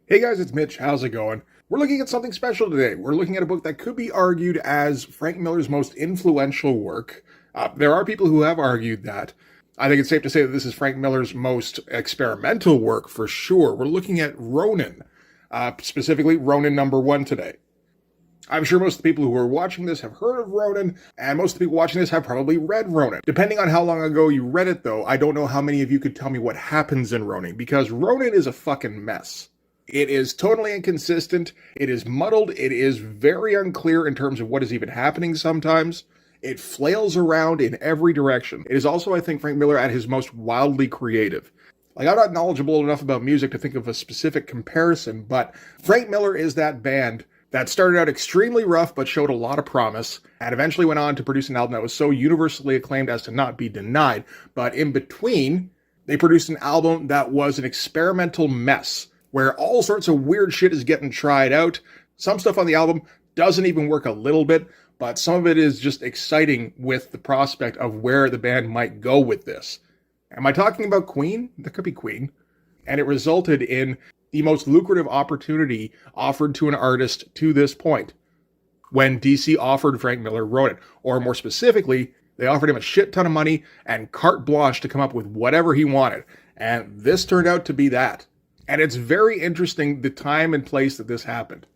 Hey guys, it's Mitch. How's it going? We're looking at something special today. We're looking at a book that could be argued as Frank Miller's most influential work. There are people who have argued that. I think it's safe to say that this is Frank Miller's most experimental work for sure. We're looking at Ronin, specifically Ronin #1 today. I'm sure most of the people who are watching this have heard of Ronin, and most of the people watching this have probably read Ronin. Depending on how long ago you read it, though, I don't know how many of you could tell me what happens in Ronin, because Ronin is a fucking mess. It is totally inconsistent, it is muddled, it is very unclear in terms of what is even happening sometimes. It flails around in every direction. It is also, I think, Frank Miller at his most wildly creative. Like, I'm not knowledgeable enough about music to think of a specific comparison, but Frank Miller is that band that started out extremely rough but showed a lot of promise, and eventually went on to produce an album that was so universally acclaimed as to not be denied. But in between, they produced an album that was an experimental mess, where all sorts of weird shit is getting tried out. Some stuff on the album doesn't even work a little bit, but some of it is just exciting with the prospect of where the band might go with this. Am I talking about Queen? That could be Queen. And it resulted in the most lucrative opportunity offered to an artist to this point, when DC offered Frank Miller Ronin. Or more specifically, they offered him a shit ton of money and carte blanche to come up with whatever he wanted. And this turned out to be that. And it's very interesting the time and place that this happened.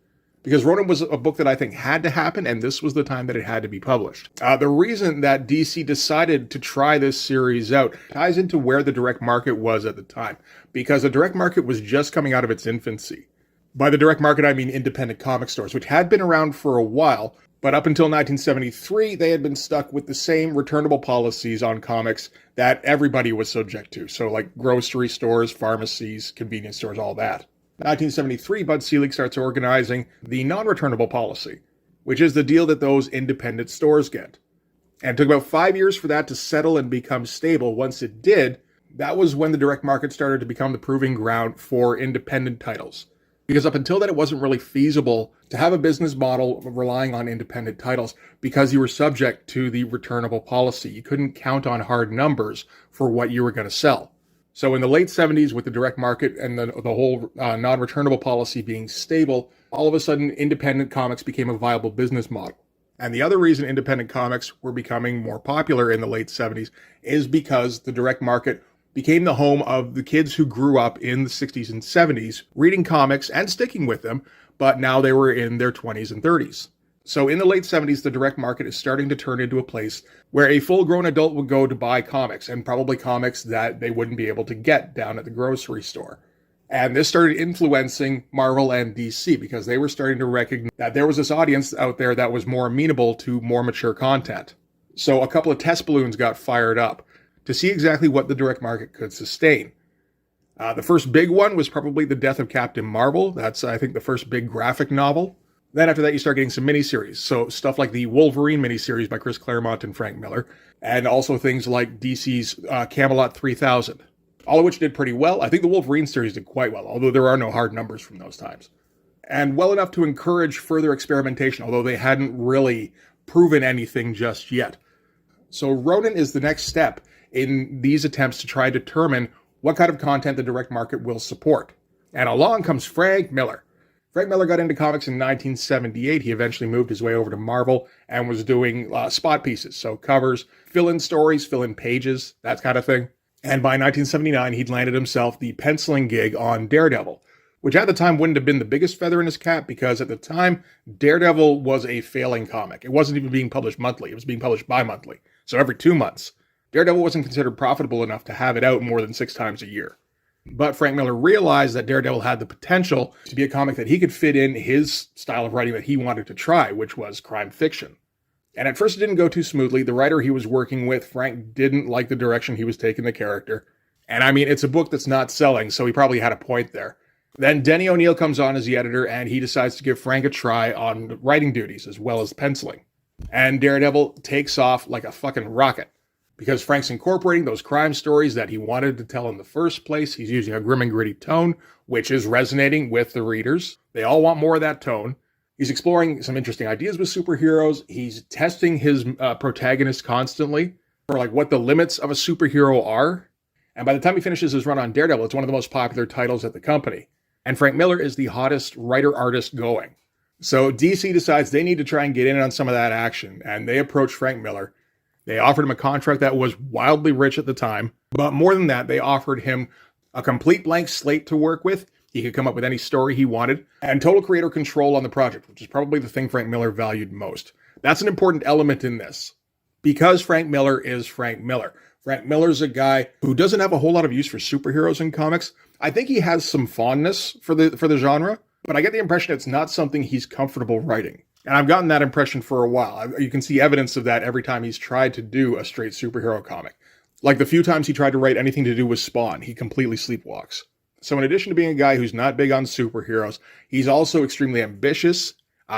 Because Ronin was a book that I think had to happen, and this was the time that it had to be published. The reason that DC decided to try this series out ties into where the direct market was at the time. Because the direct market was just coming out of its infancy. By the direct market, I mean independent comic stores, which had been around for a while, but up until 1973, they had been stuck with the same returnable policies on comics that everybody was subject to. So like grocery stores, pharmacies, convenience stores, all that. 1973, Bud Selig starts organizing the non-returnable policy, which is the deal that those independent stores get. And it took about 5 years for that to settle and become stable. Once it did, that was when the direct market started to become the proving ground for independent titles. Because up until then, it wasn't really feasible to have a business model relying on independent titles because you were subject to the returnable policy. You couldn't count on hard numbers for what you were going to sell. So in the late 70s, with the direct market and the whole non-returnable policy being stable, all of a sudden, independent comics became a viable business model. And the other reason independent comics were becoming more popular in the late 70s is because the direct market became the home of the kids who grew up in the 60s and 70s, reading comics and sticking with them, but now they were in their 20s and 30s. So in the late 70s, the direct market is starting to turn into a place where a full-grown adult would go to buy comics, and probably comics that they wouldn't be able to get down at the grocery store. And this started influencing Marvel and DC because they were starting to recognize that there was this audience out there that was more amenable to more mature content. So a couple of test balloons got fired up to see exactly what the direct market could sustain. The first big one was probably The Death of Captain Marvel. That's, I think, the first big graphic novel. Then after that, you start getting some miniseries. So stuff like the Wolverine miniseries by Chris Claremont and Frank Miller. And also things like DC's Camelot 3000. All of which did pretty well. I think the Wolverine series did quite well, although there are no hard numbers from those times. And well enough to encourage further experimentation, although they hadn't really proven anything just yet. So Ronin is the next step in these attempts to try to determine what kind of content the direct market will support. And along comes Frank Miller. Frank Miller got into comics in 1978. He eventually moved his way over to Marvel and was doing spot pieces, so covers, fill-in stories, fill-in pages, that kind of thing. And by 1979, he'd landed himself the penciling gig on Daredevil, which at the time wouldn't have been the biggest feather in his cap because at the time, Daredevil was a failing comic. It wasn't even being published monthly. It was being published bi-monthly, so every 2 months. Daredevil wasn't considered profitable enough to have it out more than 6 times a year. But Frank Miller realized that Daredevil had the potential to be a comic that he could fit in his style of writing that he wanted to try, which was crime fiction. And at first it didn't go too smoothly. The writer he was working with, Frank, didn't like the direction he was taking the character. And I mean, it's a book that's not selling, so he probably had a point there. Then Denny O'Neil comes on as the editor, and he decides to give Frank a try on writing duties as well as penciling. And Daredevil takes off like a fucking rocket. Because Frank's incorporating those crime stories that he wanted to tell in the first place. He's using a grim and gritty tone, which is resonating with the readers. They all want more of that tone. He's exploring some interesting ideas with superheroes. He's testing his protagonist constantly for like what the limits of a superhero are. And by the time he finishes his run on Daredevil, it's one of the most popular titles at the company. and Frank Miller is the hottest writer-artist going. So DC decides they need to try and get in on some of that action, and they approach Frank Miller. They offered him a contract that was wildly rich at the time, but more than that, they offered him a complete blank slate to work with. He could come up with any story he wanted, and total creator control on the project, which is probably the thing Frank Miller valued most. That's an important element in this, because Frank Miller is Frank Miller. Frank Miller's a guy who doesn't have a whole lot of use for superheroes in comics. I think he has some fondness for the genre, but I get the impression it's not something he's comfortable writing. And I've gotten that impression for a while. You can see evidence of that every time he's tried to do a straight superhero comic. Like the few times he tried to write anything to do with Spawn, he completely sleepwalks. So in addition to being a guy who's not big on superheroes, he's also extremely ambitious.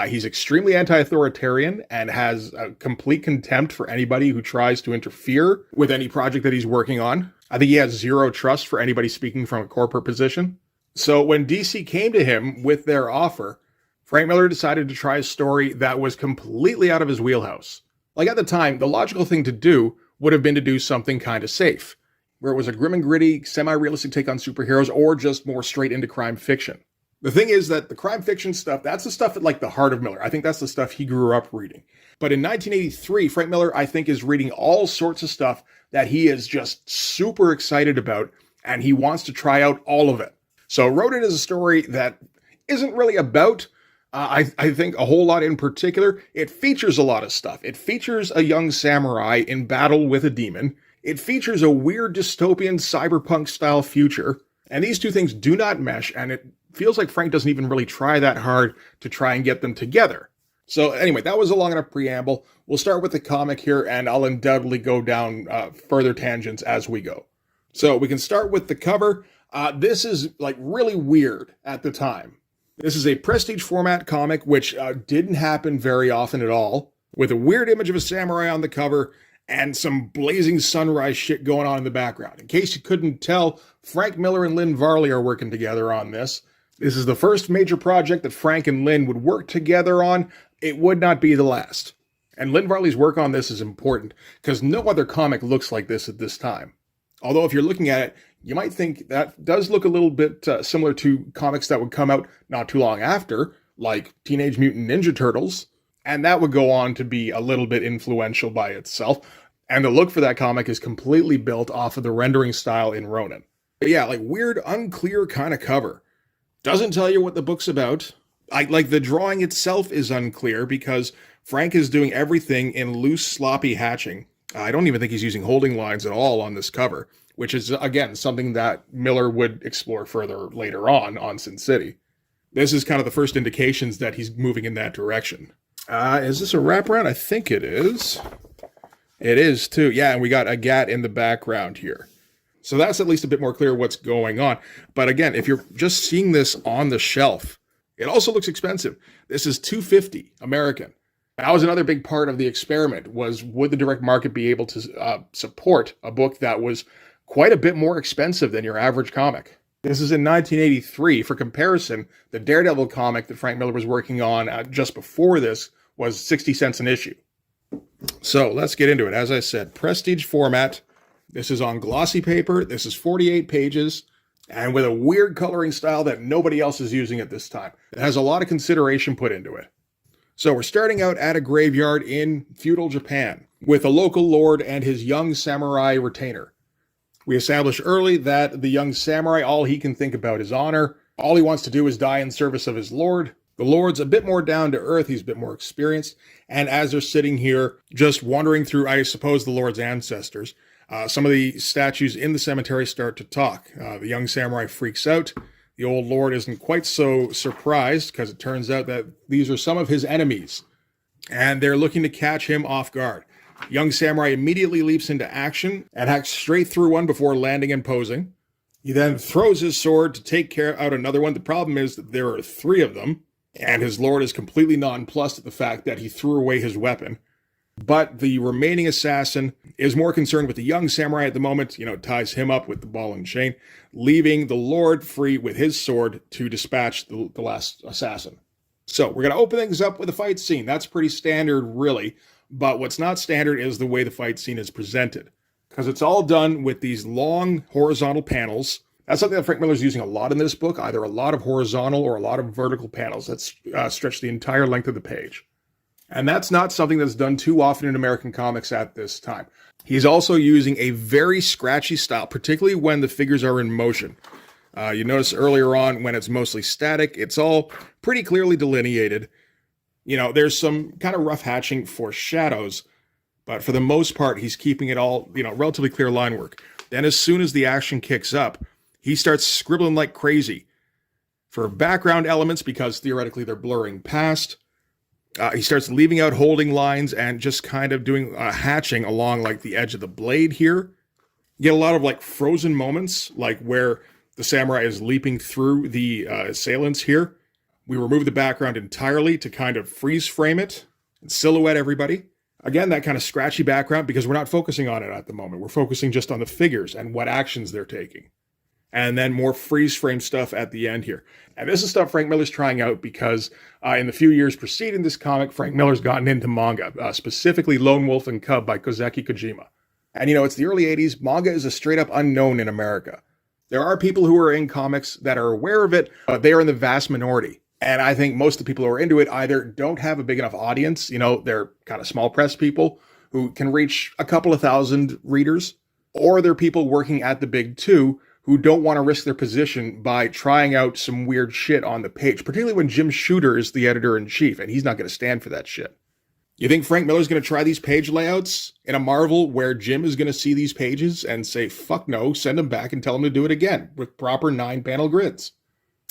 He's extremely anti-authoritarian and has a complete contempt for anybody who tries to interfere with any project that he's working on. I think he has zero trust for anybody speaking from a corporate position. So when DC came to him with their offer, Frank Miller decided to try a story that was completely out of his wheelhouse. Like at the time, the logical thing to do would have been to do something kind of safe, where it was a grim and gritty, semi-realistic take on superheroes, or just more straight into crime fiction. The thing is that the crime fiction stuff, that's the stuff at like the heart of Miller. I think that's the stuff he grew up reading. But in 1983, Frank Miller, I think, is reading all sorts of stuff that he is just super excited about, and he wants to try out all of it. So Ronin is a story that isn't really about, I think, a whole lot in particular. It features a lot of stuff. It features a young samurai in battle with a demon. It features a weird dystopian cyberpunk-style future. And these two things do not mesh, and it feels like Frank doesn't even really try that hard to try and get them together. So anyway, that was a long enough preamble. We'll start with the comic here, and I'll undoubtedly go down further tangents as we go. So we can start with the cover. This is like really weird at the time. This is a prestige format comic, which didn't happen very often at all, with a weird image of a samurai on the cover and some blazing sunrise shit going on in the background. In case you couldn't tell, Frank Miller and Lynn Varley are working together on this. This is the first major project that Frank and Lynn would work together on. It would not be the last. And Lynn Varley's work on this is important, because no other comic looks like this at this time. Although if you're looking at it, you might think that does look a little bit similar to comics that would come out not too long after, like Teenage Mutant Ninja Turtles, and that would go on to be a little bit influential by itself. And the look for that comic is completely built off of the rendering style in Ronin. But yeah, like weird, unclear kind of cover. Doesn't tell you what the book's about. Like the drawing itself is unclear because Frank is doing everything in loose, sloppy hatching. I don't even think he's using holding lines at all on this cover, which is, again, something that Miller would explore further later on Sin City. This is kind of the first indications that he's moving in that direction. Is this a wraparound? I think it is. It is, too. Yeah, and we got a Gat in the background here. So that's at least a bit more clear what's going on. But again, if you're just seeing this on the shelf, it also looks expensive. This is $250 American. That was another big part of the experiment, was would the direct market be able to support a book that was quite a bit more expensive than your average comic. This is in 1983. For comparison, the Daredevil comic that Frank Miller was working on just before this was 60 cents an issue. So let's get into it. As I said, prestige format. This is on glossy paper. This is 48 pages, and with a weird coloring style that nobody else is using at this time. It has a lot of consideration put into it. So we're starting out at a graveyard in feudal Japan with a local lord and his young samurai retainer. We establish early that the young samurai, all he can think about is honor. All he wants to do is die in service of his lord. The lord's a bit more down to earth. He's a bit more experienced. And as they're sitting here, just wandering through, I suppose, the lord's ancestors, some of the statues in the cemetery start to talk. The young samurai freaks out. The old lord isn't quite so surprised because it turns out that these are some of his enemies. And they're looking to catch him off guard. Young samurai immediately leaps into action and hacks straight through one before landing and posing. He then throws his sword to take out another one. The problem is that there are 3 of them, and his lord is completely nonplussed at the fact that he threw away his weapon. But the remaining assassin is more concerned with the young samurai at the moment, ties him up with the ball and chain, leaving the lord free with his sword to dispatch the last assassin. So we're going to open things up with a fight scene. That's pretty standard, really. But what's not standard is the way the fight scene is presented, because it's all done with these long horizontal panels That's something that Frank Miller's using a lot in this book, either a lot of horizontal or a lot of vertical panels that stretch the entire length of the page. And that's not something that's done too often in American comics at this time. He's also using a very scratchy style, particularly when the figures are in motion. You notice earlier on when it's mostly static, it's all pretty clearly delineated. There's some kind of rough hatching for shadows, but for the most part, he's keeping it all, relatively clear line work. Then as soon as the action kicks up, he starts scribbling like crazy for background elements because theoretically they're blurring past. He starts leaving out holding lines and just kind of doing hatching along like the edge of the blade here. You get a lot of like frozen moments, like where the samurai is leaping through the assailants here. We remove the background entirely to kind of freeze frame it and silhouette everybody. Again, that kind of scratchy background because we're not focusing on it at the moment. We're focusing just on the figures and what actions they're taking. And then more freeze frame stuff at the end here. And this is stuff Frank Miller's trying out because in the few years preceding this comic, Frank Miller's gotten into manga, specifically Lone Wolf and Cub by Kozeki Kojima. And it's the early 80s. Manga is a straight up unknown in America. There are people who are in comics that are aware of it, but they are in the vast minority. And I think most of the people who are into it either don't have a big enough audience, they're kind of small press people who can reach a couple of thousand readers, or they're people working at the big two who don't want to risk their position by trying out some weird shit on the page, particularly when Jim Shooter is the editor-in-chief, and he's not going to stand for that shit. You think Frank Miller's going to try these page layouts in a Marvel where Jim is going to see these pages and say, fuck no, send them back and tell him to do it again with proper 9-panel grids?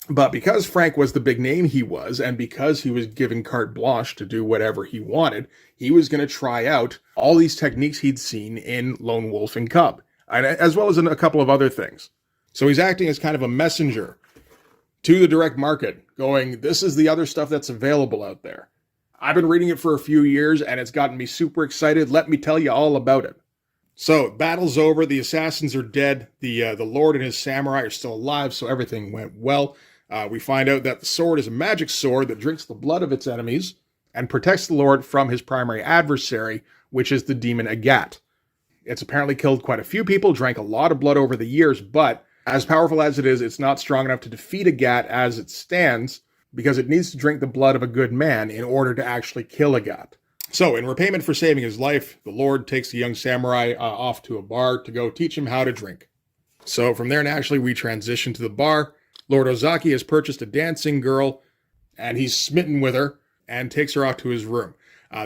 But because Frank was the big name he was, and because he was given carte blanche to do whatever he wanted, he was going to try out all these techniques he'd seen in Lone Wolf and Cub, and as well as in a couple of other things. So he's acting as kind of a messenger to the direct market, going, this is the other stuff that's available out there. I've been reading it for a few years, and it's gotten me super excited. Let me tell you all about it. So, battle's over. The assassins are dead. The Lord and his samurai are still alive, so everything went well. We find out that the sword is a magic sword that drinks the blood of its enemies and protects the Lord from his primary adversary, which is the demon Agat. It's apparently killed quite a few people, drank a lot of blood over the years, but as powerful as it is, it's not strong enough to defeat Agat as it stands, because it needs to drink the blood of a good man in order to actually kill Agat. So, in repayment for saving his life, the Lord takes the young samurai off to a bar to go teach him how to drink. So, from there, naturally, we transition to the bar. Lord Ozaki has purchased a dancing girl, and he's smitten with her, and takes her off to his room.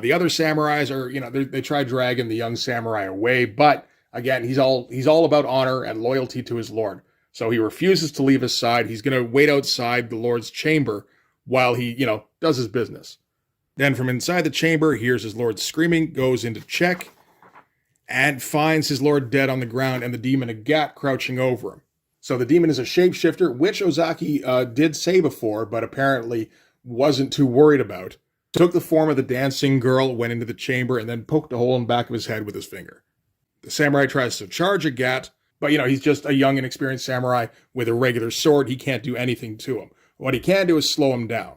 The other samurais are, they try dragging the young samurai away, but again, he's all about honor and loyalty to his lord. So he refuses to leave his side. He's going to wait outside the lord's chamber while he, does his business. Then from inside the chamber, he hears his lord screaming, goes in to check, and finds his lord dead on the ground and the demon Agat crouching over him. So the demon is a shapeshifter, which Ozaki did say before, but apparently wasn't too worried about. Took the form of the dancing girl, went into the chamber, and then poked a hole in the back of his head with his finger. The samurai tries to charge Agat, but he's just a young, inexperienced samurai with a regular sword. He can't do anything to him. What he can do is slow him down.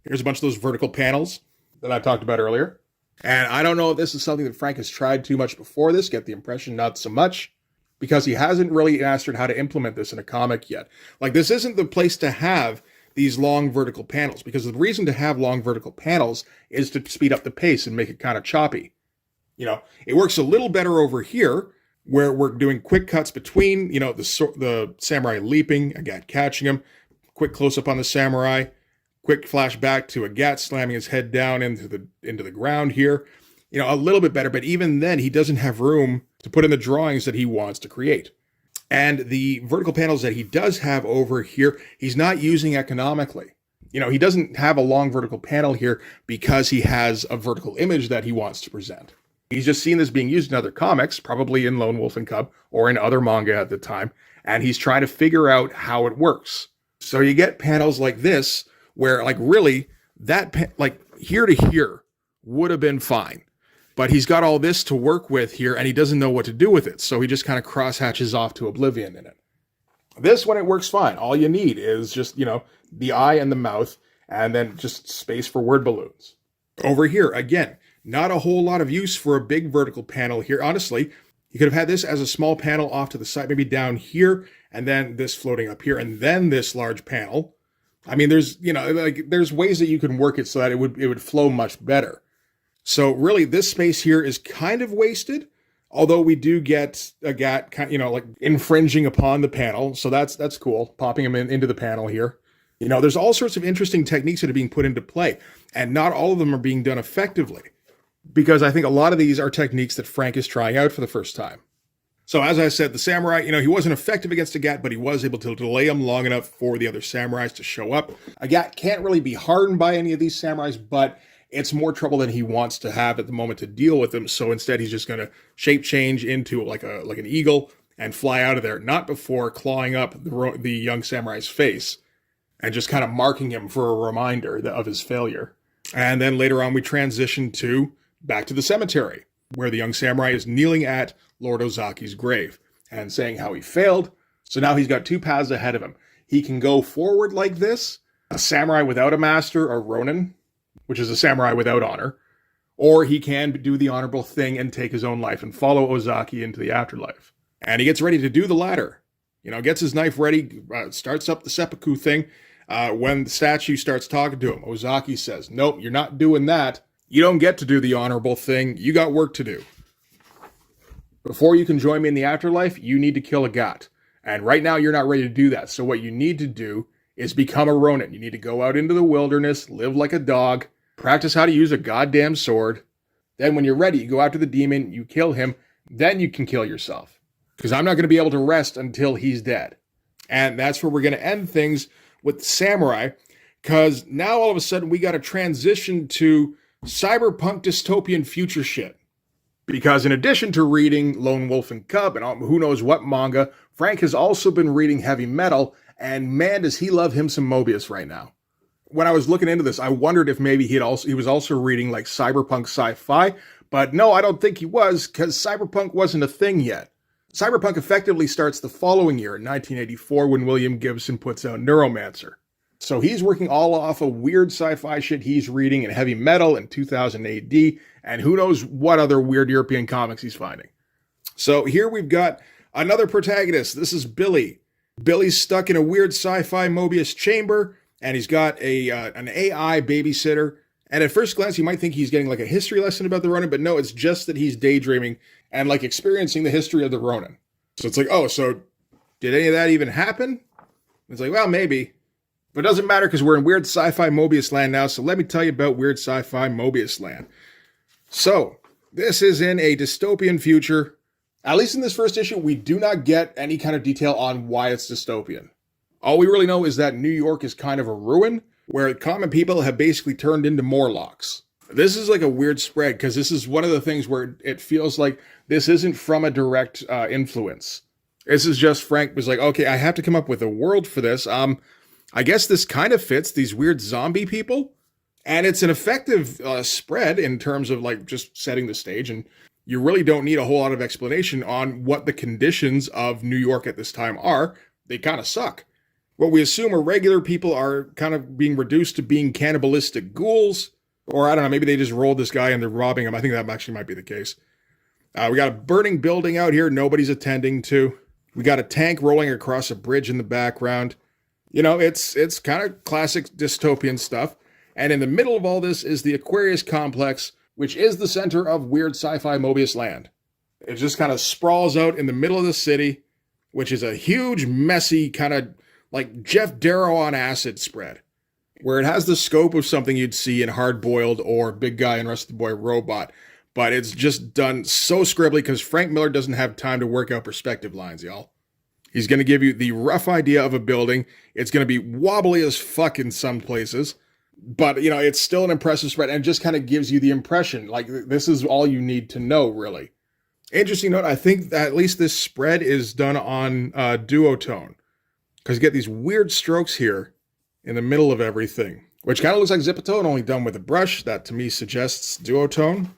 Here's a bunch of those vertical panels that I talked about earlier. And I don't know if this is something that Frank has tried too much before this. Get the impression not so much, because he hasn't really mastered how to implement this in a comic yet. Like, this isn't the place to have these long vertical panels, because the reason to have long vertical panels is to speed up the pace and make it kind of choppy. It works a little better over here, where we're doing quick cuts between, the samurai leaping, Agat catching him, quick close-up on the samurai, quick flashback to Agat slamming his head down into the ground here. A little bit better, but even then, he doesn't have room to put in the drawings that he wants to create. And the vertical panels that he does have over here, he's not using economically. He doesn't have a long vertical panel here because he has a vertical image that he wants to present. He's just seen this being used in other comics, probably in Lone Wolf and Cub, or in other manga at the time, and he's trying to figure out how it works. So you get panels like this, where, really, that, here to here would have been fine. But he's got all this to work with here, and he doesn't know what to do with it, so he just kind of crosshatches off to oblivion in it. This one, it works fine. All you need is just, the eye and the mouth, and then just space for word balloons. Over here, again, not a whole lot of use for a big vertical panel here. Honestly, You could have had this as a small panel off to the side, maybe down here, and then this floating up here, and then this large panel. I mean, there's, there's ways that you can work it so that it would flow much better. So really, this space here is kind of wasted, although we do get a gat, like infringing upon the panel. So that's cool, popping him into the panel here. There's all sorts of interesting techniques that are being put into play, and not all of them are being done effectively, because I think a lot of these are techniques that Frank is trying out for the first time. So as I said, the samurai, he wasn't effective against Agat, but he was able to delay him long enough for the other samurais to show up. Agat can't really be hardened by any of these samurais, but it's more trouble than he wants to have at the moment to deal with them. So instead, he's just going to shape change into like an eagle and fly out of there, not before clawing up the young samurai's face and just kind of marking him for a reminder of his failure. And then later on, we transition back to the cemetery, where the young samurai is kneeling at Lord Ozaki's grave and saying how he failed. So now he's got two paths ahead of him. He can go forward like this, a samurai without a master, or Ronin, which is a samurai without honor, or he can do the honorable thing and take his own life and follow Ozaki into the afterlife. And he gets ready to do the latter. Gets his knife ready, starts up the seppuku thing. When the statue starts talking to him, Ozaki says, "Nope, you're not doing that. You don't get to do the honorable thing. You got work to do. Before you can join me in the afterlife, you need to kill Agat. And right now, you're not ready to do that. So what you need to do is become a Ronin. You need to go out into the wilderness, live like a dog, practice how to use a goddamn sword. Then when you're ready, you go after the demon, you kill him, then you can kill yourself. Because I'm not going to be able to rest until he's dead." And that's where we're going to end things with the samurai, because now all of a sudden we got to transition to cyberpunk dystopian future shit. Because in addition to reading Lone Wolf and Cub and who knows what manga, Frank has also been reading heavy metal, and man, does he love him some Moebius right now. When I was looking into this, I wondered if maybe he was also reading like cyberpunk sci-fi, but no, I don't think he was, because cyberpunk wasn't a thing yet. Cyberpunk effectively starts the following year, in 1984, when William Gibson puts out Neuromancer. So he's working all off of weird sci-fi shit he's reading in heavy metal in 2000 AD, and who knows what other weird European comics he's finding. So here we've got another protagonist. This is Billy. Billy's stuck in a weird sci-fi Moebius chamber, and he's got an AI babysitter. And at first glance, you might think he's getting like a history lesson about the Ronin, but no, it's just that he's daydreaming and like experiencing the history of the Ronin. So it's like, oh, so did any of that even happen? It's like, well, maybe. But it doesn't matter because we're in weird sci-fi Moebius land now, so let me tell you about weird sci-fi Moebius land. So, this is in a dystopian future. At least in this first issue, we do not get any kind of detail on why it's dystopian. All we really know is that New York is kind of a ruin, where common people have basically turned into Morlocks. This is like a weird spread, because this is one of the things where it feels like this isn't from a direct influence. This is just Frank was like, okay, I have to come up with a world for this. I guess this kind of fits these weird zombie people. And it's an effective spread in terms of like just setting the stage. And you really don't need a whole lot of explanation on what the conditions of New York at this time are. They kind of suck. What we assume are regular people are kind of being reduced to being cannibalistic ghouls. Or I don't know, maybe they just rolled this guy and they're robbing him. I think that actually might be the case. We got a burning building out here nobody's attending to. We got a tank rolling across a bridge in the background. It's kind of classic dystopian stuff. And in the middle of all this is the Aquarius complex, which is the center of weird sci-fi Moebius land. It just kind of sprawls out in the middle of the city, which is a huge, messy, kind of like Jeff Darrow on acid spread, where it has the scope of something you'd see in Hard Boiled or Big Guy and Rusty Boy Robot. But it's just done so scribbly because Frank Miller doesn't have time to work out perspective lines, y'all. He's going to give you the rough idea of a building. It's going to be wobbly as fuck in some places. But, it's still an impressive spread and it just kind of gives you the impression. Like, this is all you need to know, really. Interesting note, I think that at least this spread is done on duotone. Because you get these weird strokes here in the middle of everything. Which kind of looks like Zipatone, only done with a brush. That, to me, suggests duotone.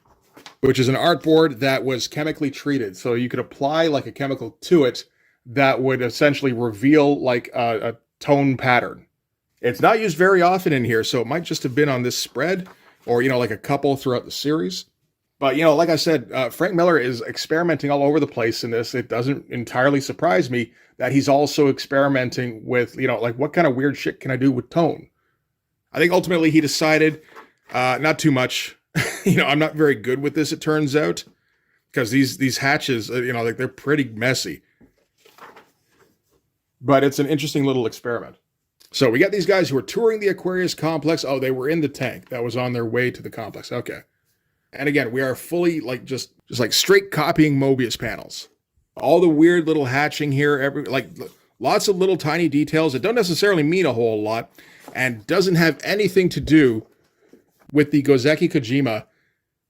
Which is an artboard that was chemically treated. So you could apply, like, a chemical to it that would essentially reveal, like, a tone pattern. It's not used very often in here, so it might just have been on this spread, or, like a couple throughout the series. But, like I said, Frank Miller is experimenting all over the place in this. It doesn't entirely surprise me that he's also experimenting with, like what kind of weird shit can I do with tone? I think ultimately he decided not too much. I'm not very good with this, it turns out, because these hatches, like they're pretty messy. But it's an interesting little experiment. So we got these guys who are touring the Aquarius complex. Oh, they were in the tank that was on their way to the complex. Okay. And again, we are fully like just like straight copying Moebius panels. All the weird little hatching here, lots of little tiny details that don't necessarily mean a whole lot and doesn't have anything to do with the Gozeki Kojima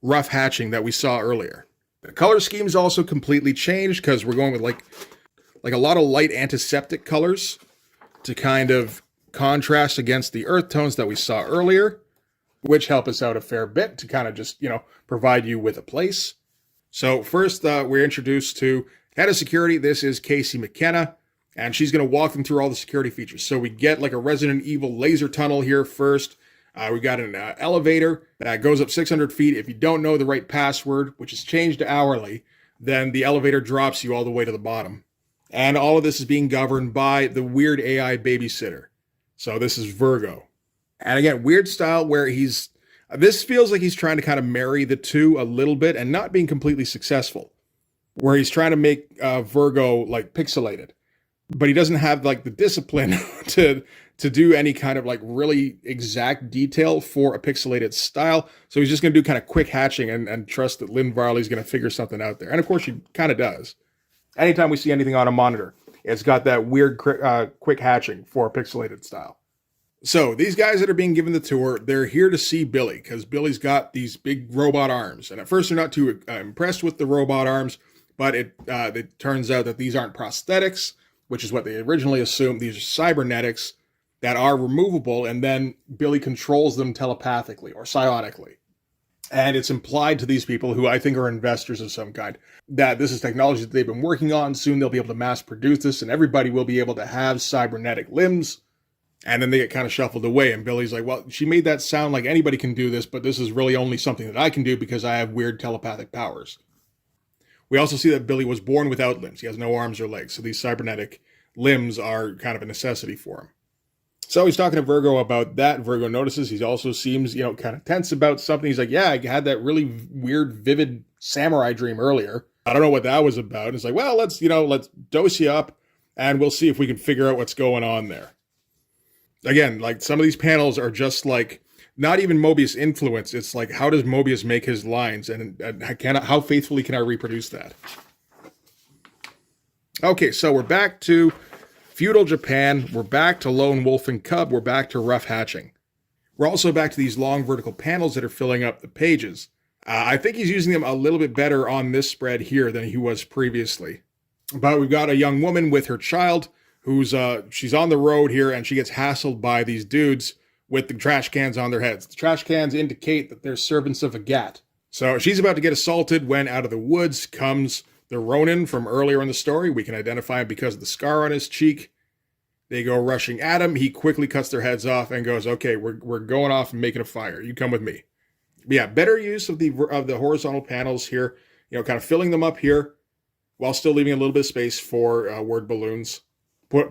rough hatching that we saw earlier. The color scheme is also completely changed because we're going with like a lot of light antiseptic colors to kind of contrast against the earth tones that we saw earlier, which help us out a fair bit to kind of just, provide you with a place. So first, we're introduced to head of security. This is Casey McKenna, and she's going to walk them through all the security features. So we get like a Resident Evil laser tunnel here first. We got an elevator that goes up 600 feet. If you don't know the right password, which is changed to hourly, then the elevator drops you all the way to the bottom. And all of this is being governed by the weird AI babysitter. So this is Virgo. And again, weird style where this feels like he's trying to kind of marry the two a little bit and not being completely successful. Where he's trying to make Virgo like pixelated. But he doesn't have like the discipline to do any kind of like really exact detail for a pixelated style. So he's just going to do kind of quick hatching and trust that Lynn Varley's going to figure something out there. And of course she kind of does. Anytime we see anything on a monitor, it's got that weird quick hatching for a pixelated style. So these guys that are being given the tour, they're here to see Billy because Billy's got these big robot arms. And at first they're not too impressed with the robot arms, but it turns out that these aren't prosthetics, which is what they originally assumed. These are cybernetics that are removable, and then Billy controls them telepathically or psionically. And it's implied to these people, who I think are investors of some kind, that this is technology that they've been working on. Soon they'll be able to mass produce this, and everybody will be able to have cybernetic limbs. And then they get kind of shuffled away, and Billy's like, well, she made that sound like anybody can do this, but this is really only something that I can do because I have weird telepathic powers. We also see that Billy was born without limbs. He has no arms or legs, so these cybernetic limbs are kind of a necessity for him. So he's talking to Virgo about that. Virgo notices he also seems, kind of tense about something. He's like, yeah, I had that really weird, vivid samurai dream earlier. I don't know what that was about. And it's like, well, let's dose you up and we'll see if we can figure out what's going on there. Again, like some of these panels are just like, not even Moebius influence. It's like, how does Moebius make his lines? And how faithfully can I reproduce that? Okay, so we're back to feudal Japan. We're back to Lone Wolf and Cub. We're back to rough hatching. We're also back to these long vertical panels that are filling up the pages. I think he's using them a little bit better on this spread here than he was previously. But we've got a young woman with her child who's she's on the road here, and she gets hassled by these dudes with the trash cans on their heads. The trash cans indicate that they're servants of a gat. So she's about to get assaulted when out of the woods comes the Ronin from earlier in the story. We can identify him because of the scar on his cheek. They go rushing at him. He quickly cuts their heads off and goes, okay, we're going off and making a fire. You come with me. But yeah, better use of the horizontal panels here, kind of filling them up here while still leaving a little bit of space for word balloons.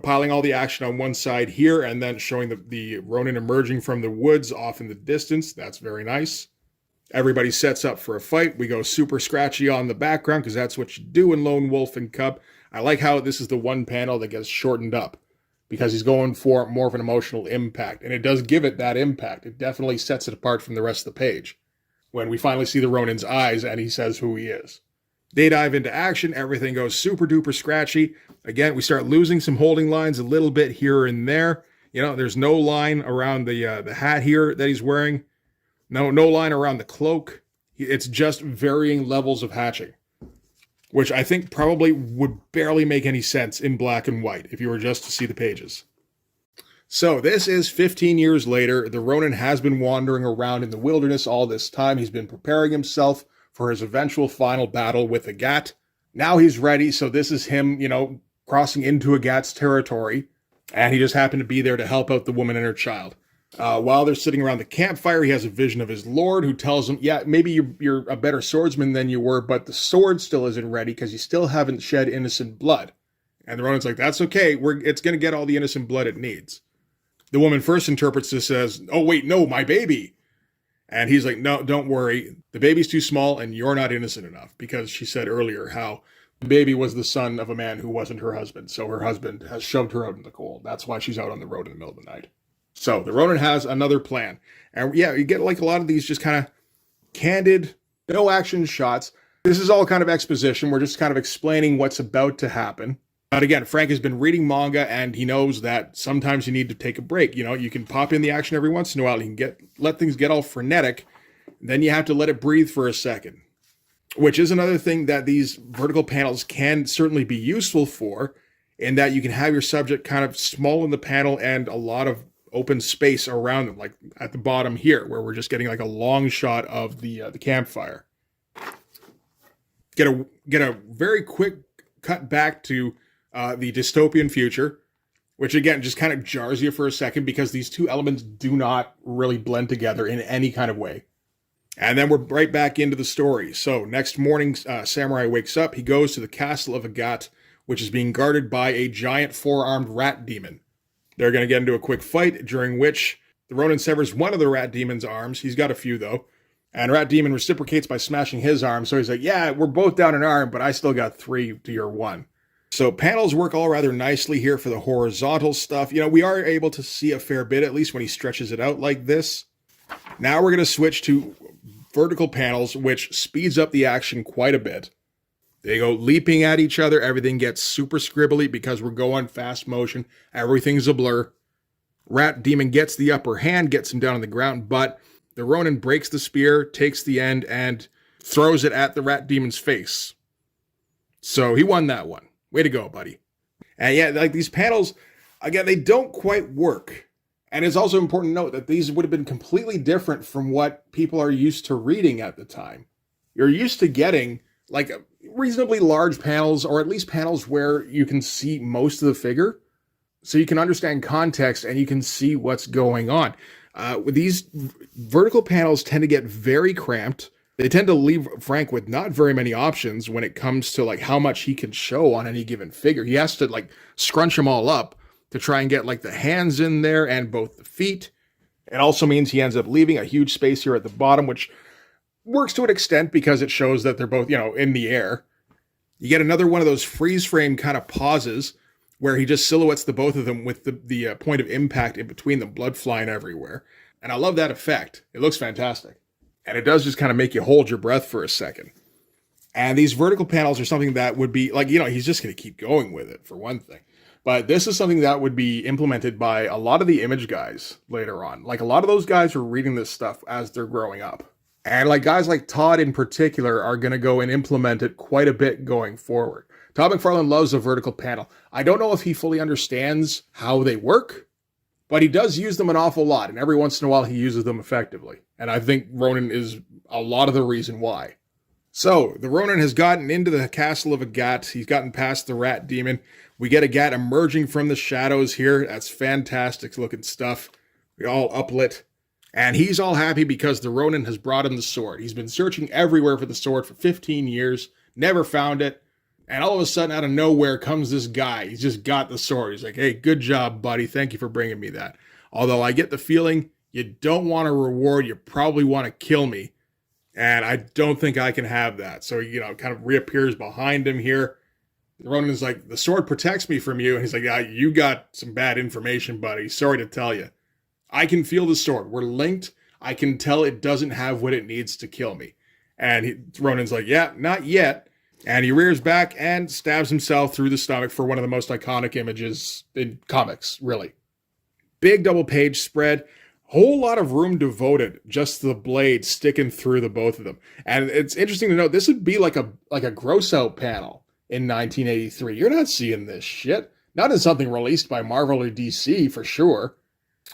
Piling all the action on one side here and then showing the Ronin emerging from the woods off in the distance. That's very nice. Everybody sets up for a fight. We go super scratchy on the background because that's what you do in Lone Wolf and Cub. I like how this is the one panel that gets shortened up because he's going for more of an emotional impact. And it does give it that impact. It definitely sets it apart from the rest of the page when we finally see the Ronin's eyes and he says who he is. They dive into action. Everything goes super duper scratchy. Again, we start losing some holding lines a little bit here and there. There's no line around the hat here that he's wearing. No line around the cloak. It's just varying levels of hatching, which I think probably would barely make any sense in black and white if you were just to see the pages. So this is 15 years later. The Ronin has been wandering around in the wilderness all this time. He's been preparing himself for his eventual final battle with a gat. Now he's ready, so this is him, crossing into a gat's territory, and he just happened to be there to help out the woman and her child. While they're sitting around the campfire, he has a vision of his lord who tells him, yeah, maybe you're a better swordsman than you were, but the sword still isn't ready because you still haven't shed innocent blood. And the Ronin's like, that's okay. It's going to get all the innocent blood it needs. The woman first interprets this as, oh, wait, no, my baby. And he's like, no, don't worry. The baby's too small and you're not innocent enough, because she said earlier how the baby was the son of a man who wasn't her husband. So her husband has shoved her out in the cold. That's why she's out on the road in the middle of the night. So the Ronin has another plan. And yeah, you get like a lot of these just kind of candid, no action shots. This is all kind of exposition. We're just kind of explaining what's about to happen. But again, Frank has been reading manga and he knows that sometimes you need to take a break. You know, you can pop in the action every once in a while. You can let things get all frenetic. Then you have to let it breathe for a second, which is another thing that these vertical panels can certainly be useful for, in that you can have your subject kind of small in the panel and a lot of open space around them, like at the bottom here, where we're just getting like a long shot of the campfire. Get a very quick cut back to the dystopian future, which again just kind of jars you for a second because these two elements do not really blend together in any kind of way. And then we're right back into the story. So next morning, Samurai wakes up. He goes to the castle of Agat, which is being guarded by a giant four-armed rat demon. They're going to get into a quick fight, during which the Ronin severs one of the rat demon's arms. He's got a few, though. And rat demon reciprocates by smashing his arm. So he's like, yeah, we're both down an arm, but I still got 3 to your 1. So panels work all rather nicely here for the horizontal stuff. You know, we are able to see a fair bit, at least when he stretches it out like this. Now we're going to switch to vertical panels, which speeds up the action quite a bit. They go leaping at each other. Everything gets super scribbly because we're going fast motion. Everything's a blur. Rat demon gets the upper hand, gets him down on the ground, but the Ronin breaks the spear, takes the end, and throws it at the rat demon's face. So he won that one. Way to go, buddy. And yeah, like these panels, again, they don't quite work. And it's also important to note that these would have been completely different from what people are used to reading at the time. You're used to getting like reasonably large panels, or at least panels where you can see most of the figure, so you can understand context and you can see what's going on. With these vertical panels tend to get very cramped. They tend to leave Frank with not very many options when it comes to like how much he can show on any given figure. He has to like scrunch them all up to try and get like the hands in there and both the feet. It also means he ends up leaving a huge space here at the bottom, which works to an extent because it shows that they're both, you know, in the air. You get another one of those freeze frame kind of pauses where he just silhouettes the both of them with the point of impact in between them, blood flying everywhere. And I love that effect. It looks fantastic. And it does just kind of make you hold your breath for a second. And these vertical panels are something that would be like, you know, he's just going to keep going with it for one thing. But this is something that would be implemented by a lot of the image guys later on. Like a lot of those guys are reading this stuff as they're growing up. And like guys like Todd in particular are going to go and implement it quite a bit going forward. Todd McFarlane loves a vertical panel. I don't know if he fully understands how they work, but he does use them an awful lot. And every once in a while he uses them effectively. And I think Ronin is a lot of the reason why. So the Ronin has gotten into the castle of Agat. He's gotten past the rat demon. We get Agat emerging from the shadows here. That's fantastic looking stuff. We all uplit. And he's all happy because the Ronin has brought him the sword. He's been searching everywhere for the sword for 15 years, never found it. And all of a sudden, out of nowhere, comes this guy. He's just got the sword. He's like, hey, good job, buddy. Thank you for bringing me that. Although I get the feeling you don't want a reward. You probably want to kill me. And I don't think I can have that. So, you know, kind of reappears behind him here. The Ronin's like, the sword protects me from you. And he's like, yeah, you got some bad information, buddy. Sorry to tell you. I can feel the sword. We're linked. I can tell it doesn't have what it needs to kill me. And Ronin's like, yeah, not yet. And he rears back and stabs himself through the stomach for one of the most iconic images in comics, really. Big double page spread. Whole lot of room devoted just to the blade sticking through the both of them. And it's interesting to note, this would be like a gross out panel in 1983. You're not seeing this shit. Not in something released by Marvel or DC for sure.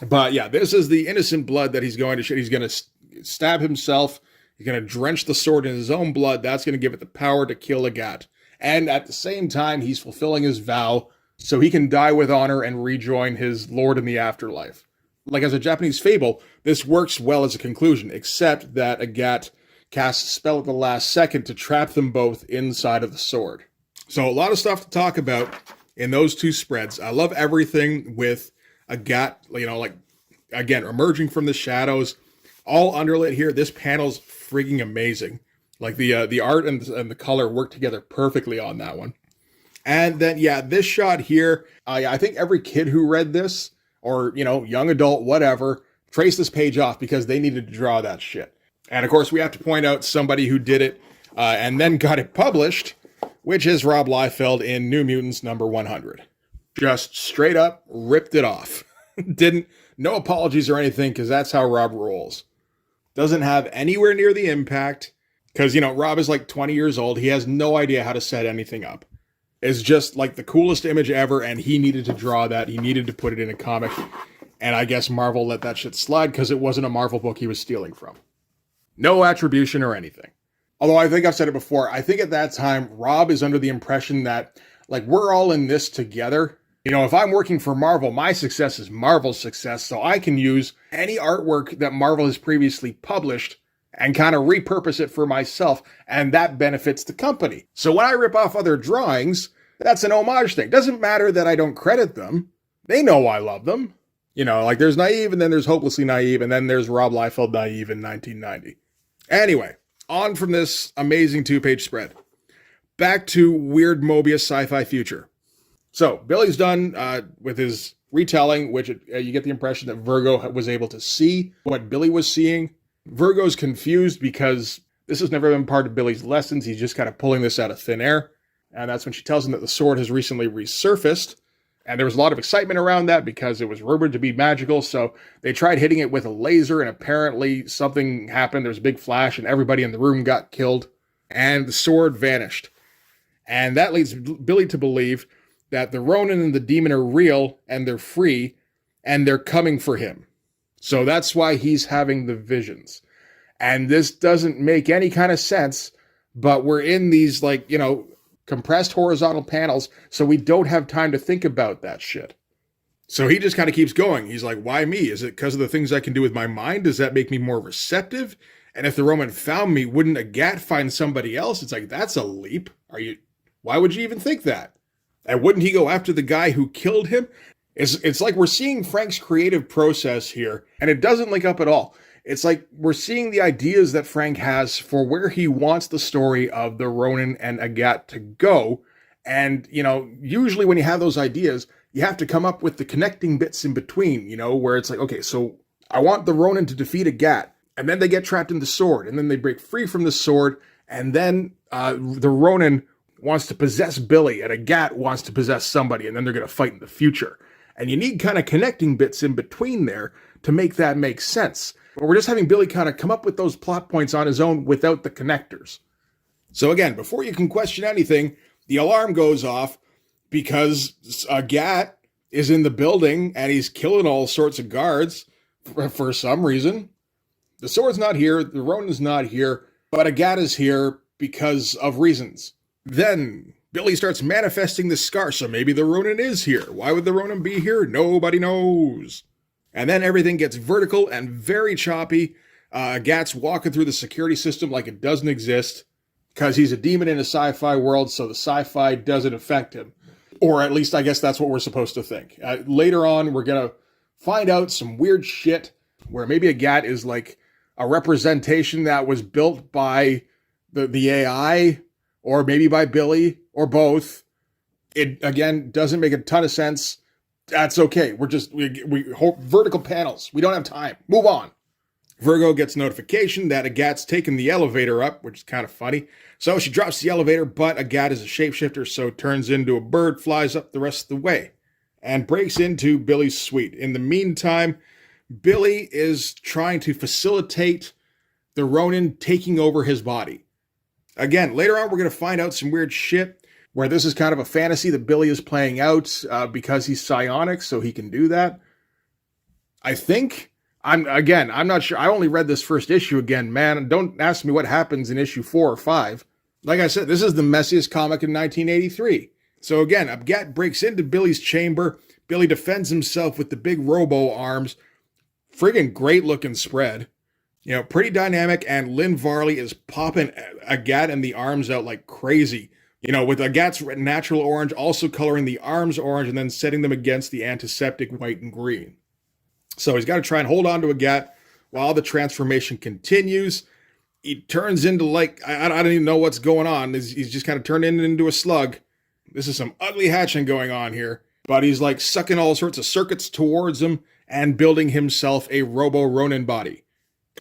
But yeah, this is the innocent blood that he's going to shoot. He's going to stab himself. He's going to drench the sword in his own blood. That's going to give it the power to kill Agat. And at the same time, he's fulfilling his vow so he can die with honor and rejoin his lord in the afterlife. Like as a Japanese fable, this works well as a conclusion, except that Agat casts a spell at the last second to trap them both inside of the sword. So a lot of stuff to talk about in those two spreads. I love everything with Agat, like, again, emerging from the shadows, all underlit here. This panel's frigging amazing. Like the art and the color work together perfectly on that one. And then, yeah, this shot here, I think every kid who read this, or, young adult, whatever, traced this page off because they needed to draw that shit. And of course, we have to point out somebody who did it and then got it published, which is Rob Liefeld in New Mutants number 100. Just straight up ripped it off. No apologies or anything, because that's how Rob rolls. Doesn't have anywhere near the impact, because, Rob is like 20 years old. He has no idea how to set anything up. It's just like the coolest image ever, and he needed to draw that. He needed to put it in a comic. And I guess Marvel let that shit slide because it wasn't a Marvel book he was stealing from. No attribution or anything. Although I think I've said it before, I think at that time, Rob is under the impression that, like, we're all in this together. If I'm working for Marvel, my success is Marvel's success, so I can use any artwork that Marvel has previously published and kind of repurpose it for myself, and that benefits the company. So when I rip off other drawings, that's an homage thing. Doesn't matter that I don't credit them. They know I love them. Like there's Naive, and then there's Hopelessly Naive, and then there's Rob Liefeld Naive in 1990. Anyway, on from this amazing 2-page spread. Back to weird Moebius sci-fi future. So, Billy's done with his retelling, which you get the impression that Virgo was able to see what Billy was seeing. Virgo's confused because this has never been part of Billy's lessons. He's just kind of pulling this out of thin air. And that's when she tells him that the sword has recently resurfaced. And there was a lot of excitement around that because it was rumored to be magical. So they tried hitting it with a laser, and apparently something happened. There was a big flash, and everybody in the room got killed. And the sword vanished. And that leads Billy to believe that the Ronin and the demon are real, and they're free, and they're coming for him. So that's why he's having the visions. And this doesn't make any kind of sense, but we're in these, compressed horizontal panels, so we don't have time to think about that shit. So he just kind of keeps going. He's like, why me? Is it because of the things I can do with my mind? Does that make me more receptive? And if the Roman found me, wouldn't Agat find somebody else? It's like, that's a leap. Why would you even think that? And wouldn't he go after the guy who killed him? It's like we're seeing Frank's creative process here, and it doesn't link up at all. It's like we're seeing the ideas that Frank has for where he wants the story of the Ronin and Agat to go. And, usually when you have those ideas, you have to come up with the connecting bits in between, where it's like, okay, so I want the Ronin to defeat Agat, and then they get trapped in the sword, and then they break free from the sword, and then the Ronin wants to possess Billy, and Agat wants to possess somebody, and then they're going to fight in the future. And you need kind of connecting bits in between there to make that make sense. But we're just having Billy kind of come up with those plot points on his own without the connectors. So again, before you can question anything, the alarm goes off because Agat is in the building and he's killing all sorts of guards for some reason. The sword's not here, the Ronin's not here, but Agat is here because of reasons. Then Billy starts manifesting the scar, so maybe the Ronin is here. Why would the Ronin be here? Nobody knows. And then everything gets vertical and very choppy. Agat's walking through the security system like it doesn't exist because he's a demon in a sci-fi world, so the sci-fi doesn't affect him. Or at least I guess that's what we're supposed to think. Later on, we're going to find out some weird shit where maybe Agat is like a representation that was built by the AI, or maybe by Billy, or both. It, again, doesn't make a ton of sense. That's okay. We hope vertical panels. We don't have time. Move on. Virgo gets notification that Agat's taken the elevator up, which is kind of funny. So she drops the elevator, but Agat is a shapeshifter, so turns into a bird, flies up the rest of the way, and breaks into Billy's suite. In the meantime, Billy is trying to facilitate the Ronin taking over his body. Again, later on, we're going to find out some weird shit where this is kind of a fantasy that Billy is playing out because he's psionic, so he can do that. I think. I'm not sure. I only read this first issue again, man. Don't ask me what happens in issue 4 or 5. Like I said, this is the messiest comic in 1983. So again, Agat breaks into Billy's chamber. Billy defends himself with the big robo arms, Friggin' great looking spread. You know, pretty dynamic, and Lynn Varley is popping Agat and the arms out like crazy. You know, with Agat's natural orange, also coloring the arms orange and then setting them against the antiseptic white and green. So he's got to try and hold on to Agat while the transformation continues. He turns into like, I don't even know what's going on. He's just kind of turned into a slug. This is some ugly hatching going on here. But he's like sucking all sorts of circuits towards him and building himself a Robo-Ronin body.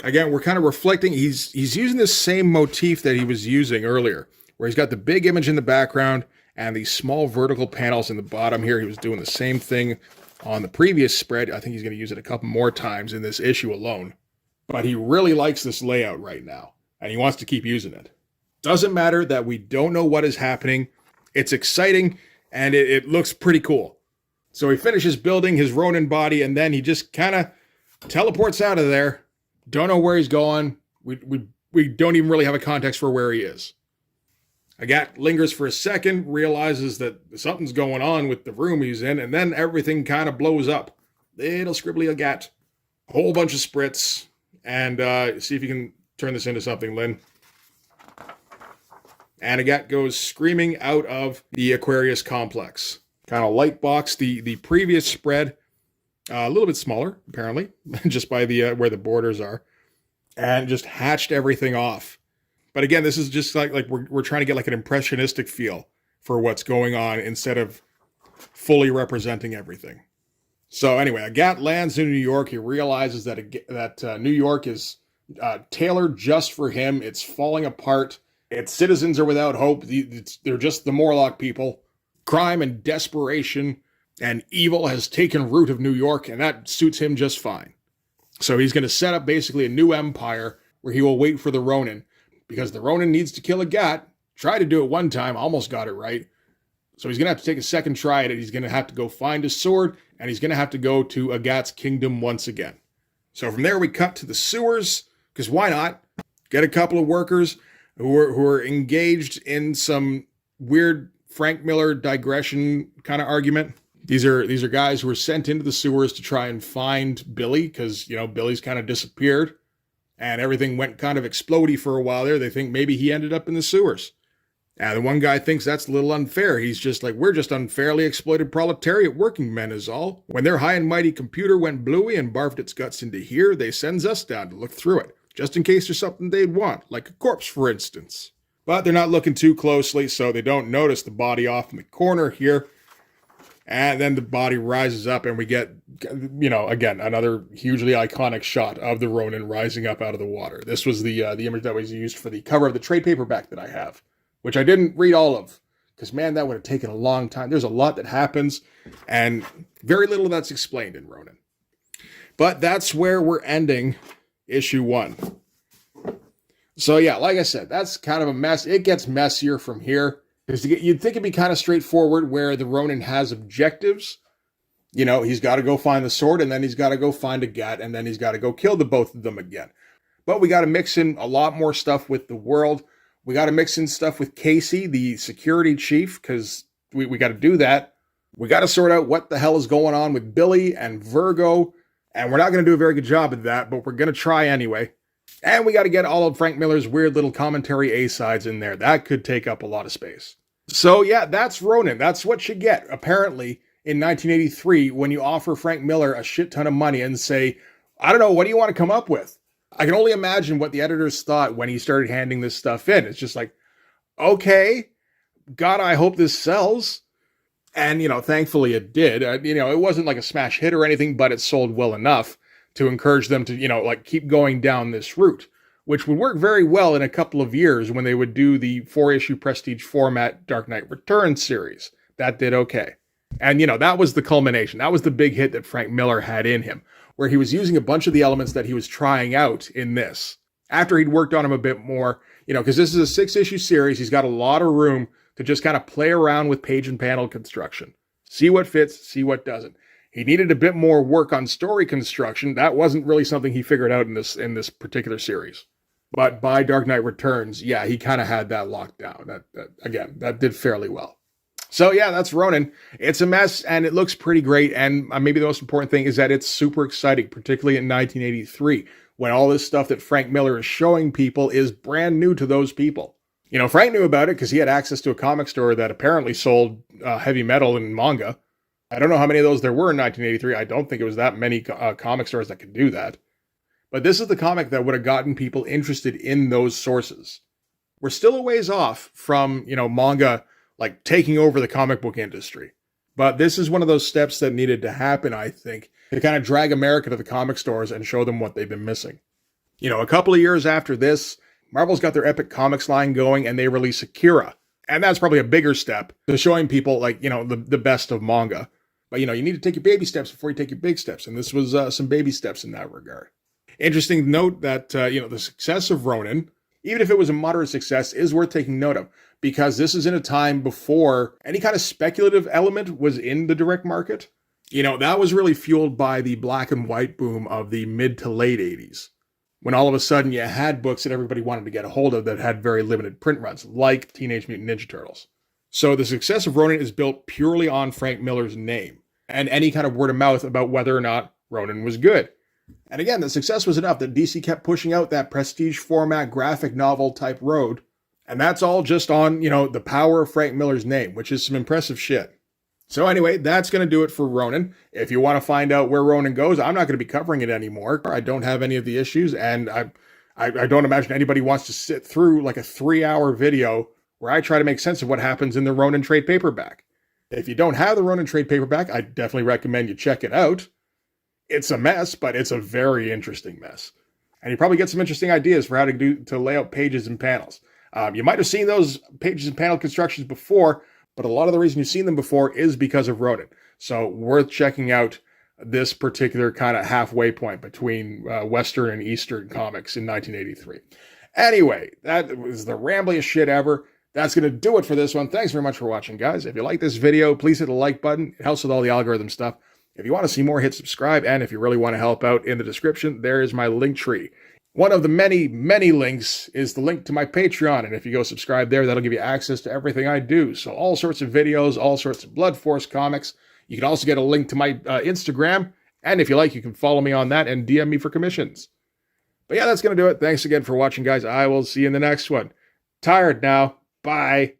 Again, we're kind of reflecting, he's using this same motif that he was using earlier, where he's got the big image in the background and these small vertical panels in the bottom here. He was doing the same thing on the previous spread. I think he's going to use it a couple more times in this issue alone. But he really likes this layout right now, and he wants to keep using it. Doesn't matter that we don't know what is happening. It's exciting, and it looks pretty cool. So he finishes building his Ronin body, and then he just kind of teleports out of there. Don't know where he's going. We don't even really have a context for where he is. Agat lingers for a second, realizes that something's going on with the room he's in, and then everything kind of blows up. Little scribbly Agat. A whole bunch of spritz. And see if you can turn this into something, Lynn. And Agat goes screaming out of the Aquarius complex. Kind of light box the previous spread. A little bit smaller, apparently, just by the where the borders are. And just hatched everything off. But again, this is just like we're trying to get like an impressionistic feel for what's going on instead of fully representing everything. So anyway, Agat lands in New York. He realizes that New York is tailored just for him. It's falling apart. Its citizens are without hope. They're just the Morlock people. Crime and desperation and evil has taken root of New York, and that suits him just fine. So he's going to set up basically a new empire where he will wait for the Ronin, because the Ronin needs to kill Agat. Tried to do it one time, almost got it right. So he's going to have to take a second try at it. He's going to have to go find his sword, and he's going to have to go to Agat's kingdom once again. So from there we cut to the sewers, because why not? Get a couple of workers who are engaged in some weird Frank Miller digression kind of argument. These are guys who were sent into the sewers to try and find Billy, because, you know, Billy's kind of disappeared, and everything went kind of explodey for a while there. They think maybe he ended up in the sewers. And the one guy thinks that's a little unfair. He's just like, we're just unfairly exploited proletariat working men is all. When their high and mighty computer went bluey and barfed its guts into here, they sends us down to look through it, just in case there's something they'd want, like a corpse, for instance. But they're not looking too closely, so they don't notice the body off in the corner here. And then the body rises up, and we get, you know, again, another hugely iconic shot of the Ronin rising up out of the water. This was the image that was used for the cover of the trade paperback that I have, which I didn't read all of, because, man, that would have taken a long time. There's a lot that happens, and very little of that's explained in Ronin. But that's where we're ending issue 1. So, yeah, like I said, that's kind of a mess. It gets messier from here. You'd think it'd be kind of straightforward, where the Ronin has objectives. You know, he's got to go find the sword, and then he's got to go find Agat, and then he's got to go kill the both of them again. But we got to mix in a lot more stuff with the world. We got to mix in stuff with Casey, the security chief, because we got to do that. We got to sort out what the hell is going on with Billy and Virgo, and we're not going to do a very good job at that, but we're going to try anyway. And we got to get all of Frank Miller's weird little commentary A-sides in there. That could take up a lot of space. So yeah, that's Ronin. That's what you get, apparently, in 1983, when you offer Frank Miller a shit ton of money and say, I don't know, what do you want to come up with? I can only imagine what the editors thought when he started handing this stuff in. It's just like, okay, God, I hope this sells. And, you know, thankfully it did. You know, it wasn't like a smash hit or anything, but it sold well enough to encourage them to, you know, like keep going down this route, which would work very well in a couple of years when they would do the 4-issue prestige format Dark Knight Returns series. That did okay. And, you know, that was the culmination. That was the big hit that Frank Miller had in him, where he was using a bunch of the elements that he was trying out in this. After he'd worked on them a bit more, you know, because this is a 6-issue series, he's got a lot of room to just kind of play around with page and panel construction. See what fits, see what doesn't. He needed a bit more work on story construction. That wasn't really something he figured out in this particular series. But by Dark Knight Returns, yeah, he kind of had that locked down. That did fairly well. So yeah, that's Ronin. It's a mess and it looks pretty great. And maybe the most important thing is that it's super exciting, particularly in 1983, when all this stuff that Frank Miller is showing people is brand new to those people. You know, Frank knew about it because he had access to a comic store that apparently sold heavy metal and manga. I don't know how many of those there were in 1983. I don't think it was that many comic stores that could do that. But this is the comic that would have gotten people interested in those sources. We're still a ways off from, manga like taking over the comic book industry. But this is one of those steps that needed to happen, I think, to kind of drag America to the comic stores and show them what they've been missing. A couple of years after this, Marvel's got their Epic Comics line going and they release Akira. And that's probably a bigger step to showing people the best of manga. But, you need to take your baby steps before you take your big steps. And this was some baby steps in that regard. Interesting to note that, the success of Ronin, even if it was a moderate success, is worth taking note of. Because this is in a time before any kind of speculative element was in the direct market. That was really fueled by the black and white boom of the mid to late 80s. When all of a sudden you had books that everybody wanted to get a hold of that had very limited print runs, like Teenage Mutant Ninja Turtles. So the success of Ronin is built purely on Frank Miller's name and any kind of word of mouth about whether or not Ronin was good. And again, the success was enough that DC kept pushing out that prestige format graphic novel type road. And that's all just on, the power of Frank Miller's name, which is some impressive shit. So anyway, that's going to do it for Ronin. If you want to find out where Ronin goes, I'm not going to be covering it anymore. I don't have any of the issues, and I don't imagine anybody wants to sit through like a 3-hour video where I try to make sense of what happens in the Ronin trade paperback. If you don't have the Ronin trade paperback, I definitely recommend you check it out. It's a mess, but it's a very interesting mess. And you probably get some interesting ideas for how to lay out pages and panels. You might have seen those pages and panel constructions before, but a lot of the reason you've seen them before is because of Ronin. So worth checking out this particular kind of halfway point between Western and Eastern comics in 1983. Anyway, that was the rambliest shit ever. That's going to do it for this one. Thanks very much for watching, guys. If you like this video, please hit the like button. It helps with all the algorithm stuff. If you want to see more, hit subscribe. And if you really want to help out, in the description, there is my link tree. One of the many, many links is the link to my Patreon. And if you go subscribe there, that'll give you access to everything I do. So all sorts of videos, all sorts of Blood Force comics. You can also get a link to my Instagram. And if you like, you can follow me on that and DM me for commissions. But yeah, that's going to do it. Thanks again for watching, guys. I will see you in the next one. Tired now. Bye.